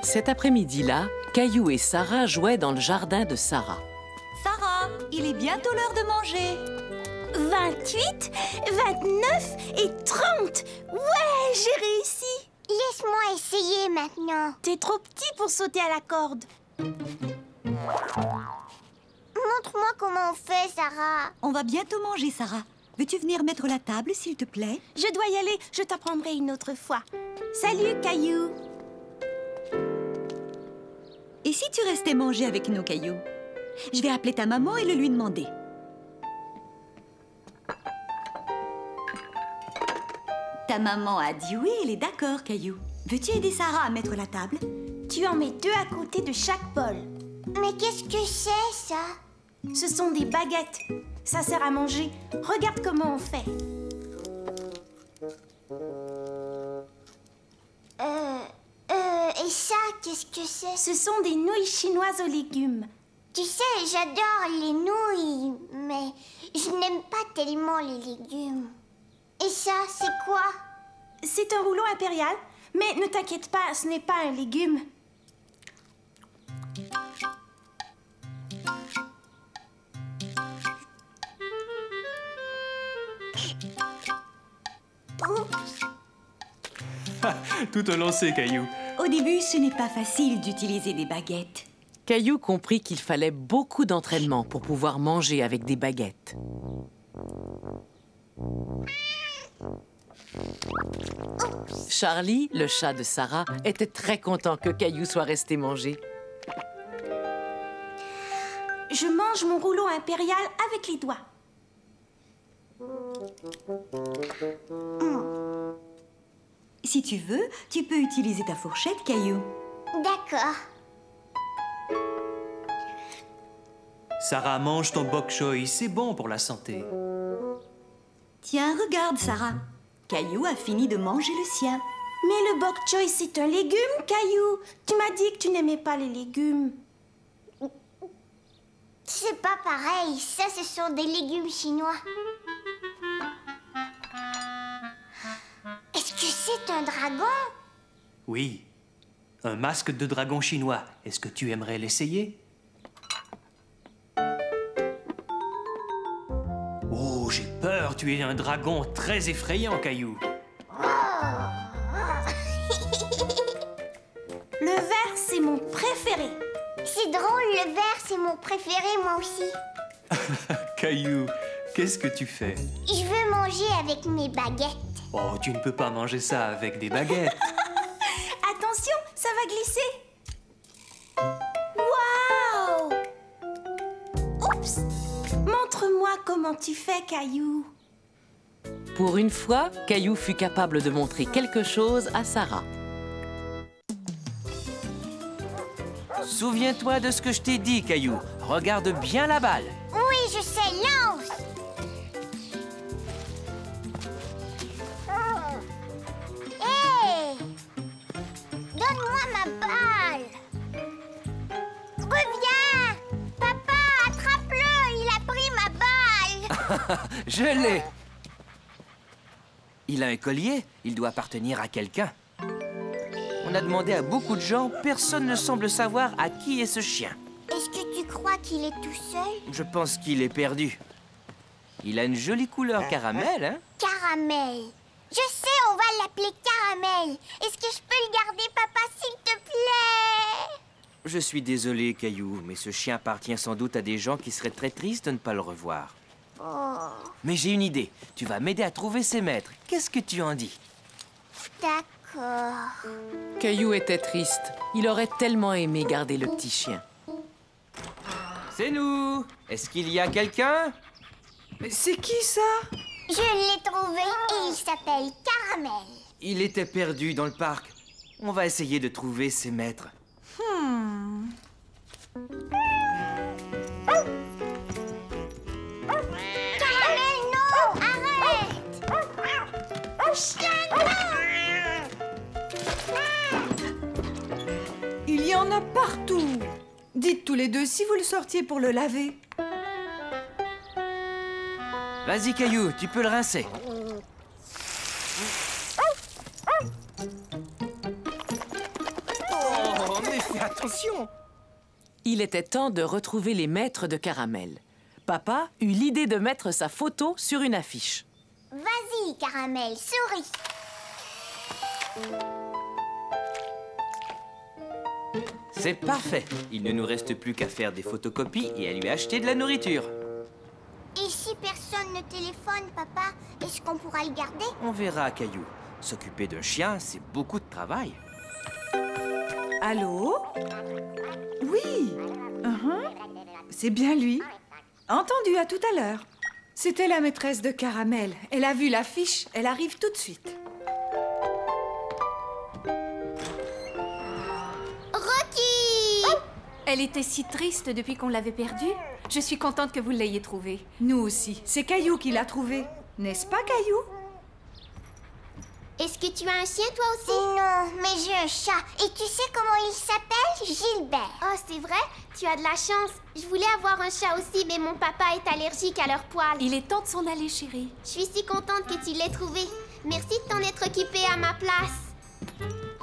Cet après-midi-là, Caillou et Sarah jouaient dans le jardin de Sarah. Sarah, il est bientôt l'heure de manger. 28, 29 et 30. Ouais, j'ai réussi. Laisse-moi essayer maintenant. T'es trop petit pour sauter à la corde. Montre-moi comment on fait, Sarah. On va bientôt manger, Sarah. Veux-tu venir mettre la table, s'il te plaît? Je dois y aller, je t'apprendrai une autre fois. Salut, Caillou. Et si tu restais manger avec nous, Caillou? Je vais appeler ta maman et le lui demander. Ta maman a dit oui, elle est d'accord, Caillou. Veux-tu aider Sarah à mettre la table? Tu en mets 2 à côté de chaque bol. Mais qu'est-ce que c'est, ça? Ce sont des baguettes. Ça sert à manger. Regarde comment on fait. Et ça, qu'est-ce que c'est? Ce sont des nouilles chinoises aux légumes. Tu sais, j'adore les nouilles, mais je n'aime pas tellement les légumes. Et ça, c'est quoi? C'est un rouleau impérial, mais ne t'inquiète pas, ce n'est pas un légume. Tout a lancé, Caillou. Au début, ce n'est pas facile d'utiliser des baguettes. Caillou comprit qu'il fallait beaucoup d'entraînement pour pouvoir manger avec des baguettes. Charlie, le chat de Sarah, était très content que Caillou soit resté manger. Je mange mon rouleau impérial avec les doigts. Si tu veux, tu peux utiliser ta fourchette, Caillou. D'accord. Sarah, mange ton bok choy, c'est bon pour la santé. Tiens, regarde, Sarah. Caillou a fini de manger le sien. Mais le bok choy, c'est un légume, Caillou. Tu m'as dit que tu n'aimais pas les légumes. C'est pas pareil. Ça, ce sont des légumes chinois. Est-ce que c'est un dragon? Oui, un masque de dragon chinois. Est-ce que tu aimerais l'essayer? Oh, j'ai peur, tu es un dragon très effrayant, Caillou. Le vert, c'est mon préféré. C'est drôle, le vert, c'est mon préféré, moi aussi. Caillou, qu'est-ce que tu fais? Je veux manger avec mes baguettes. Oh, tu ne peux pas manger ça avec des baguettes. Attention, ça va glisser. Waouh! Oups! Montre-moi comment tu fais, Caillou. Pour une fois, Caillou fut capable de montrer quelque chose à Sarah. Souviens-toi de ce que je t'ai dit, Caillou. Regarde bien la balle. Oui, je sais, lance! Hé! Donne-moi ma balle! Reviens! Papa, attrape-le! Il a pris ma balle! Je l'ai. Il a un collier. Il doit appartenir à quelqu'un. On a demandé à beaucoup de gens. Personne ne semble savoir à qui est ce chien. Est-ce que tu crois qu'il est tout seul? Je pense qu'il est perdu. Il a une jolie couleur caramel, hein? Caramel. Je sais, on va l'appeler Caramel. Est-ce que je peux le garder, papa, s'il te plaît? Je suis désolé, Caillou, mais ce chien appartient sans doute à des gens qui seraient très tristes de ne pas le revoir. Oh. Mais j'ai une idée. Tu vas m'aider à trouver ses maîtres. Qu'est-ce que tu en dis? D'accord. Caillou était triste. Il aurait tellement aimé garder le petit chien. C'est nous. Est-ce qu'il y a quelqu'un? Mais c'est qui, ça? Je l'ai trouvé et il s'appelle Caramel. Il était perdu dans le parc. On va essayer de trouver ses maîtres. Caramel, non! Arrête! Chien, non! Il y en a partout. Dites tous les deux si vous le sortiez pour le laver. Vas-y, Caillou, tu peux le rincer. Oh, mais fais attention! Il était temps de retrouver les maîtres de Caramel. Papa eut l'idée de mettre sa photo sur une affiche. Vas-y, Caramel, souris. C'est parfait. Il ne nous reste plus qu'à faire des photocopies et à lui acheter de la nourriture. Et si personne ne téléphone, papa, est-ce qu'on pourra le garder? On verra, Caillou. S'occuper d'un chien, c'est beaucoup de travail. Allô? Oui. C'est bien lui. Entendu, à tout à l'heure. C'était la maîtresse de Caramel. Elle a vu l'affiche, elle arrive tout de suite. Rocky! Elle était si triste depuis qu'on l'avait perdue. Je suis contente que vous l'ayez trouvée. Nous aussi. C'est Caillou qui l'a trouvée. N'est-ce pas, Caillou? Est-ce que tu as un chien, toi aussi? Non, mais j'ai un chat. Et tu sais comment il s'appelle? Gilbert. Oh, c'est vrai? Tu as de la chance. Je voulais avoir un chat aussi, mais mon papa est allergique à leurs poils. Il est temps de s'en aller, chérie. Je suis si contente que tu l'aies trouvé. Merci de t'en être occupée à ma place.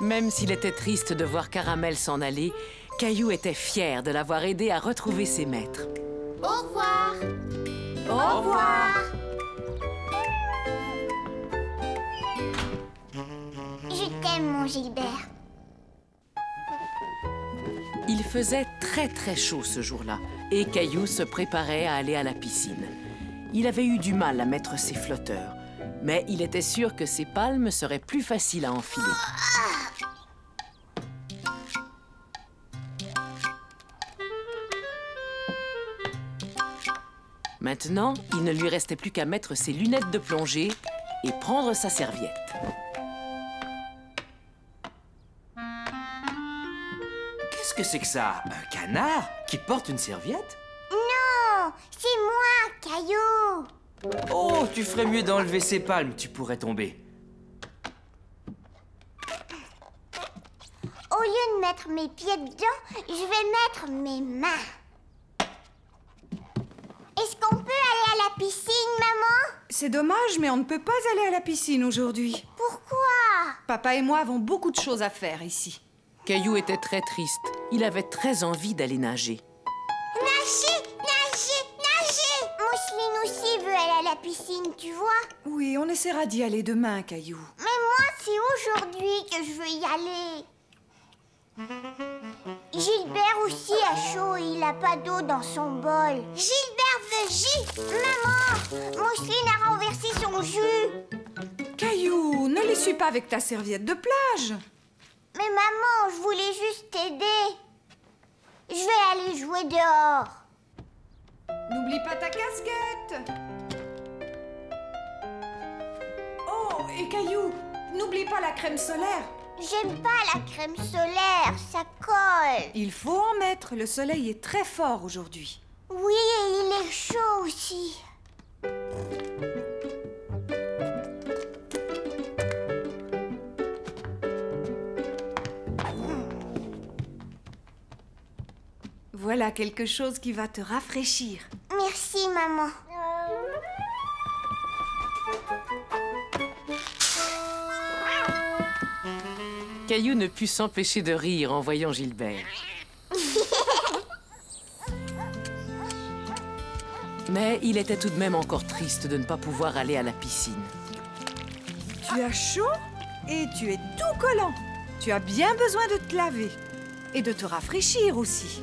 Même s'il était triste de voir Caramel s'en aller, Caillou était fier de l'avoir aidé à retrouver ses maîtres. Au revoir. Au revoir. Je t'aime, mon Gilbert. Il faisait très chaud ce jour-là et Caillou se préparait à aller à la piscine. Il avait eu du mal à mettre ses flotteurs, mais il était sûr que ses palmes seraient plus faciles à enfiler. Maintenant, il ne lui restait plus qu'à mettre ses lunettes de plongée et prendre sa serviette. Qu'est-ce que c'est que ça? Un canard qui porte une serviette? Non, c'est moi, Caillou. Oh, tu ferais mieux d'enlever ses palmes, tu pourrais tomber. Au lieu de mettre mes pieds dedans, je vais mettre mes mains. Est-ce qu'on peut aller à la piscine, maman? C'est dommage, mais on ne peut pas aller à la piscine aujourd'hui. Pourquoi? Papa et moi avons beaucoup de choses à faire ici. Caillou était très triste. Il avait très envie d'aller nager. Nager, nager, nager! Mousseline aussi veut aller à la piscine, tu vois? Oui, on essaiera d'y aller demain, Caillou. Mais moi, c'est aujourd'hui que je veux y aller. Gilbert aussi a chaud et il a pas d'eau dans son bol. Gilbert veut jus! Maman, Mousseline a renversé son jus. Caillou, ne l'essuie pas avec ta serviette de plage. Mais maman, je voulais juste t'aider. Je vais aller jouer dehors. N'oublie pas ta casquette. Oh, et Caillou, n'oublie pas la crème solaire. J'aime pas la crème solaire, ça colle. Il faut en mettre, le soleil est très fort aujourd'hui. Oui, et il est chaud aussi. Voilà quelque chose qui va te rafraîchir. Merci, maman. Caillou ne put s'empêcher de rire en voyant Gilbert. Mais il était tout de même encore triste de ne pas pouvoir aller à la piscine. Tu as chaud et tu es tout collant. Tu as bien besoin de te laver et de te rafraîchir aussi.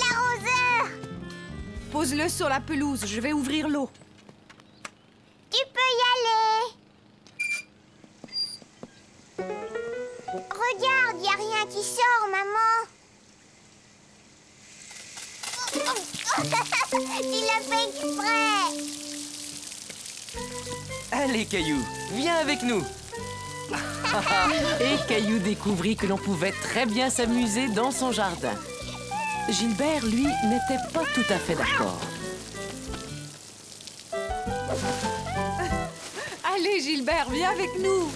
L'arroseur! Pose-le sur la pelouse, je vais ouvrir l'eau. Tu peux y aller. Regarde, y a rien qui sort, maman. Tu l'as fait exprès. Allez, Caillou, viens avec nous. Et Caillou découvrit que l'on pouvait très bien s'amuser dans son jardin. Gilbert, lui, n'était pas tout à fait d'accord. Allez, Gilbert, viens avec nous.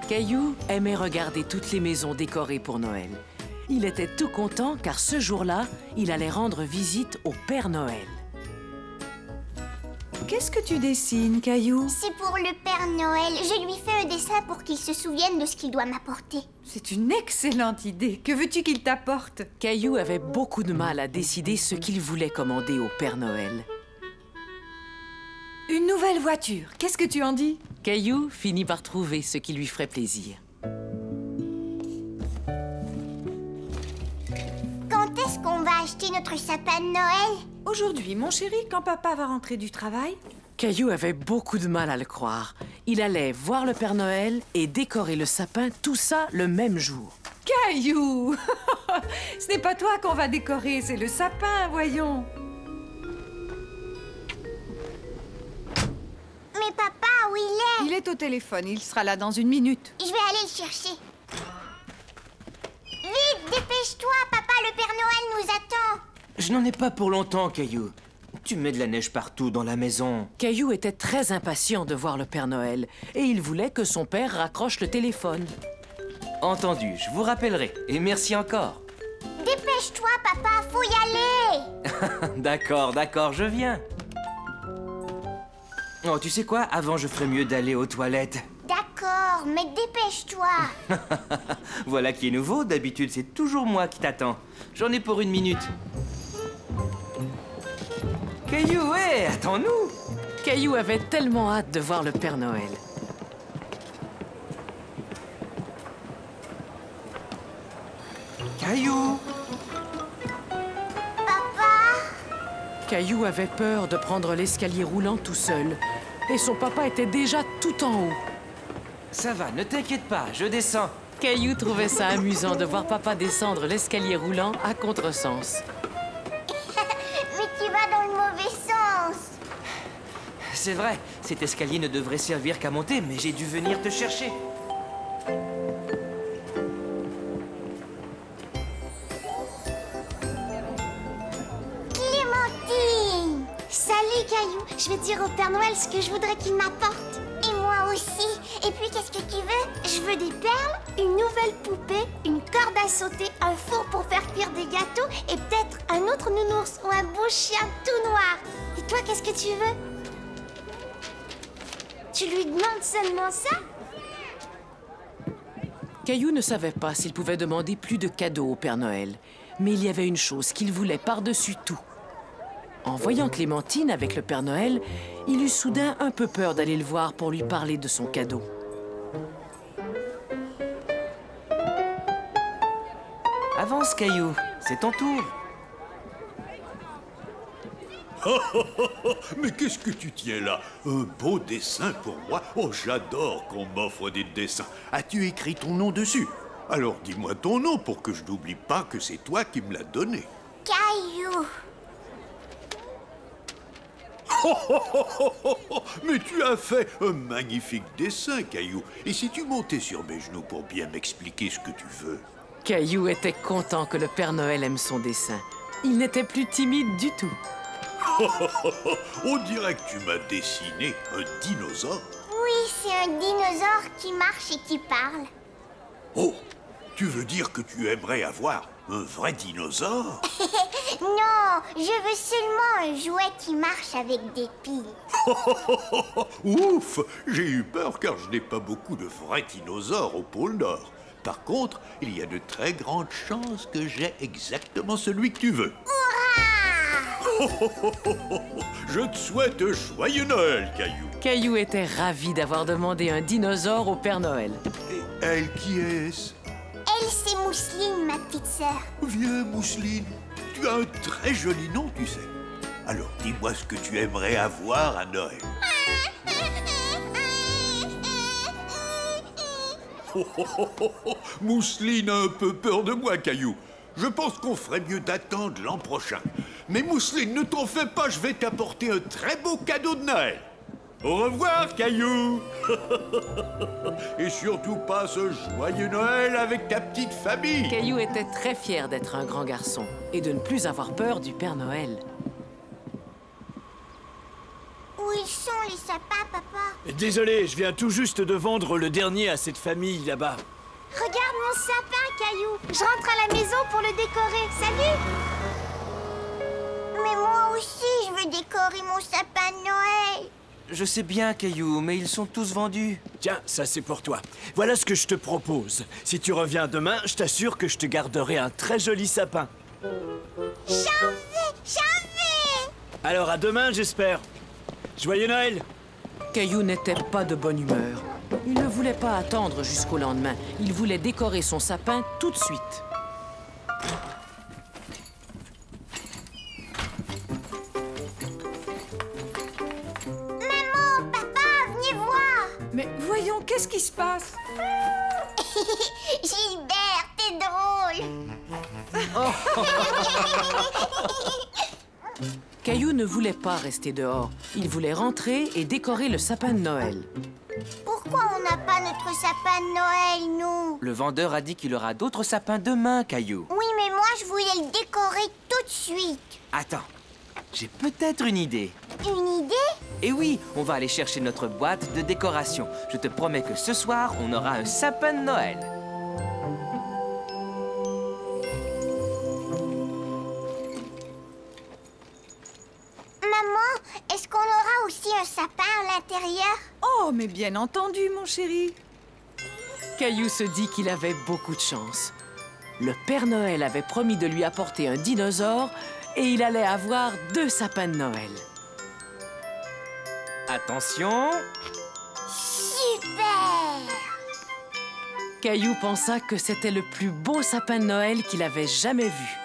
Caillou aimait regarder toutes les maisons décorées pour Noël. Il était tout content car ce jour-là, il allait rendre visite au Père Noël. Qu'est-ce que tu dessines, Caillou? C'est pour le Père Noël. Je lui fais un dessin pour qu'il se souvienne de ce qu'il doit m'apporter. C'est une excellente idée. Que veux-tu qu'il t'apporte? Caillou avait beaucoup de mal à décider ce qu'il voulait commander au Père Noël. Une nouvelle voiture. Qu'est-ce que tu en dis? Caillou finit par trouver ce qui lui ferait plaisir. Quand est-ce qu'on va acheter notre sapin de Noël? Aujourd'hui, mon chéri, quand papa va rentrer du travail. Caillou avait beaucoup de mal à le croire. Il allait voir le Père Noël et décorer le sapin, tout ça le même jour. Caillou! Ce n'est pas toi qu'on va décorer, c'est le sapin, voyons. Mais papa, où il est? Il est au téléphone, il sera là dans une minute. Je vais aller le chercher. Vite, dépêche-toi, papa, le Père Noël nous attend. Je n'en ai pas pour longtemps, Caillou. Tu mets de la neige partout dans la maison. Caillou était très impatient de voir le Père Noël et il voulait que son père raccroche le téléphone. Entendu, je vous rappellerai. Et merci encore. Dépêche-toi, papa, faut y aller. D'accord, je viens. Oh, tu sais quoi? Avant, je ferais mieux d'aller aux toilettes. D'accord, mais dépêche-toi. Voilà qui est nouveau. D'habitude, c'est toujours moi qui t'attends. J'en ai pour 1 minute. Caillou, ouais, attends-nous. Caillou avait tellement hâte de voir le Père Noël. Caillou! Papa! Caillou avait peur de prendre l'escalier roulant tout seul. Et son papa était déjà tout en haut. Ça va, ne t'inquiète pas, je descends. Caillou trouvait ça amusant de voir papa descendre l'escalier roulant à contresens. Mais tu vas dans le mauvais sens. C'est vrai, cet escalier ne devrait servir qu'à monter, mais j'ai dû venir te chercher. Clémentine! Salut, Caillou. Je vais dire au Père Noël ce que je voudrais qu'il m'apporte. Et moi aussi. Et puis, qu'est-ce que tu veux? Je veux des perles, une nouvelle poupée, une corde à sauter, un four pour faire cuire des gâteaux et peut-être un autre nounours ou un beau chien tout noir. Et toi, qu'est-ce que tu veux? Tu lui demandes seulement ça? Caillou ne savait pas s'il pouvait demander plus de cadeaux au Père Noël. Mais il y avait une chose qu'il voulait par-dessus tout. En voyant Clémentine avec le Père Noël, il eut soudain un peu peur d'aller le voir pour lui parler de son cadeau. Avance, Caillou, c'est ton tour. Mais qu'est-ce que tu tiens là? Un beau dessin pour moi? Oh, j'adore qu'on m'offre des dessins. As-tu écrit ton nom dessus? Alors dis-moi ton nom pour que je n'oublie pas que c'est toi qui me l'as donné. Caillou! Mais tu as fait un magnifique dessin, Caillou. Et si tu montais sur mes genoux pour bien m'expliquer ce que tu veux? Caillou était content que le Père Noël aime son dessin. Il n'était plus timide du tout. On dirait que tu m'as dessiné un dinosaure. Oui, c'est un dinosaure qui marche et qui parle. Oh, tu veux dire que tu aimerais avoir un vrai dinosaure? Non, je veux seulement un jouet qui marche avec des piles. Ouf, j'ai eu peur car je n'ai pas beaucoup de vrais dinosaures au pôle Nord. Par contre, il y a de très grandes chances que j'ai exactement celui que tu veux. Je te souhaite un joyeux Noël, Caillou. Caillou était ravi d'avoir demandé un dinosaure au Père Noël. Et elle, qui est-ce? Elle, c'est Mousseline, ma petite sœur. Viens, Mousseline. Tu as un très joli nom, tu sais. Alors, dis-moi ce que tu aimerais avoir à Noël. Mousseline a un peu peur de moi, Caillou. Je pense qu'on ferait mieux d'attendre l'an prochain. Mais Mousseline, ne t'en fais pas, je vais t'apporter un très beau cadeau de Noël. Au revoir, Caillou. Et surtout passe un joyeux Noël avec ta petite famille. Caillou était très fier d'être un grand garçon et de ne plus avoir peur du Père Noël. Où ils sont, les sapins, papa? Désolé, je viens tout juste de vendre le dernier à cette famille là-bas. Regarde mon sapin, Caillou. Je rentre à la maison pour le décorer. Salut! Mais Mais moi aussi, je veux décorer mon sapin de Noël. Je sais bien, Caillou, mais ils sont tous vendus. Tiens, ça c'est pour toi. Voilà ce que je te propose. Si tu reviens demain, je t'assure que je te garderai un très joli sapin. J'en veux. Alors à demain, j'espère. Joyeux Noël! Caillou n'était pas de bonne humeur. Il ne voulait pas attendre jusqu'au lendemain. Il voulait décorer son sapin tout de suite. Maman, papa, venez voir. Mais voyons, qu'est-ce qui se passe? Gilbert, t'es drôle. Caillou ne voulait pas rester dehors. Il voulait rentrer et décorer le sapin de Noël. Pourquoi on n'a pas notre sapin de Noël, nous? Le vendeur a dit qu'il aura d'autres sapins demain, Caillou. Oui, mais moi, je voulais le décorer tout de suite. Attends, j'ai peut-être une idée. Une idée? Et oui, on va aller chercher notre boîte de décoration. Je te promets que ce soir, on aura un sapin de Noël. Maman, est-ce qu'on aura aussi un sapin à l'intérieur? Oh, mais bien entendu, mon chéri. Caillou se dit qu'il avait beaucoup de chance. Le Père Noël avait promis de lui apporter un dinosaure et il allait avoir 2 sapins de Noël. Attention! Super! Caillou pensa que c'était le plus beau sapin de Noël qu'il avait jamais vu.